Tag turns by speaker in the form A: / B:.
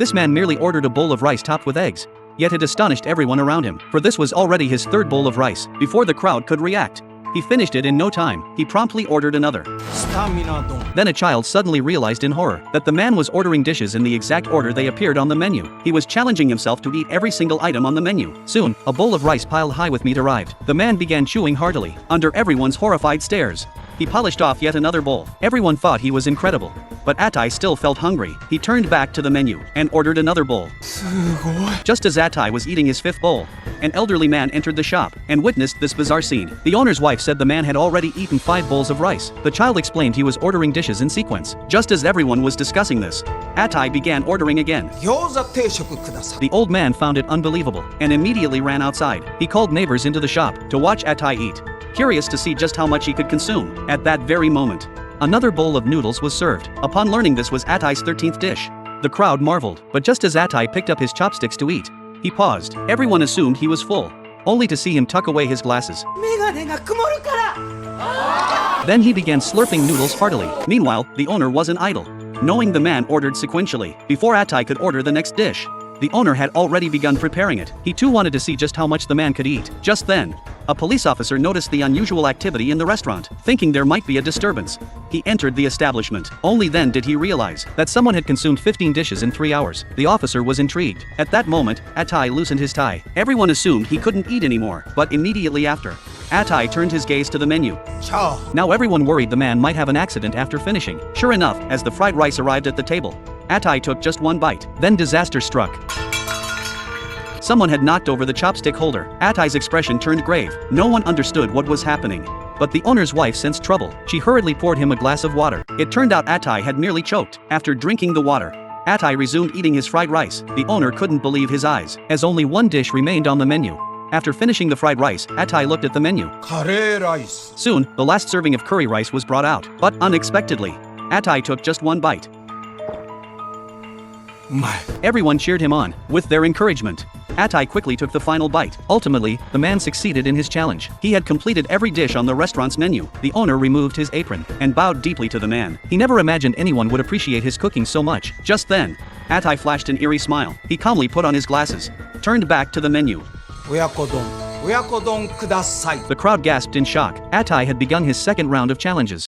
A: This man merely ordered a bowl of rice topped with eggs. Yet it astonished everyone around him, for this was already his third bowl of rice, before the crowd could react. He finished it in no time. He promptly ordered another. Then a child suddenly realized in horror that the man was ordering dishes in the exact order they appeared on the menu. He was challenging himself to eat every single item on the menu. Soon, a bowl of rice piled high with meat arrived. The man began chewing heartily, under everyone's horrified stares. He polished off yet another bowl. Everyone thought he was incredible. But Attai still felt hungry. He turned back to the menu and ordered another bowl. Just as Attai was eating his fifth bowl, an elderly man entered the shop and witnessed this bizarre scene. The owner's wife said the man had already eaten 5 bowls of rice. The child explained he was ordering dishes in sequence. Just as everyone was discussing this, Attai began ordering again. The old man found it unbelievable and immediately ran outside. He called neighbors into the shop to watch Attai eat, curious to see just how much he could consume. At that very moment, another bowl of noodles was served. Upon learning this was Attai's 13th dish, the crowd marveled. But just as Attai picked up his chopsticks to eat, he paused. Everyone assumed he was full, only to see him tuck away his glasses. Then he began slurping noodles heartily. Meanwhile, the owner wasn't idle. Knowing the man ordered sequentially, before Attai could order the next dish, the owner had already begun preparing it. He too wanted to see just how much the man could eat. Just then, a police officer noticed the unusual activity in the restaurant. Thinking there might be a disturbance, he entered the establishment. Only then did he realize that someone had consumed 15 dishes in 3 hours. The officer was intrigued. At that moment, Attai loosened his tie. Everyone assumed he couldn't eat anymore, but immediately after, Attai turned his gaze to the menu. Now everyone worried the man might have an accident after finishing. Sure enough, as the fried rice arrived at the table, Attai took just one bite. Then disaster struck. Someone had knocked over the chopstick holder. Attai's expression turned grave. No one understood what was happening. But the owner's wife sensed trouble. She hurriedly poured him a glass of water. It turned out Attai had nearly choked. After drinking the water, Attai resumed eating his fried rice. The owner couldn't believe his eyes, as only one dish remained on the menu. After finishing the fried rice, Attai looked at the menu. Soon, the last serving of curry rice was brought out. But unexpectedly, Attai took just one bite. Everyone cheered him on. With their encouragement, Attai quickly took the final bite. Ultimately, the man succeeded in his challenge. He had completed every dish on the restaurant's menu. The owner removed his apron and bowed deeply to the man. He never imagined anyone would appreciate his cooking so much. Just then, Attai flashed an eerie smile. He calmly put on his glasses, turned back to the menu. The crowd gasped in shock. Attai had begun his second round of challenges.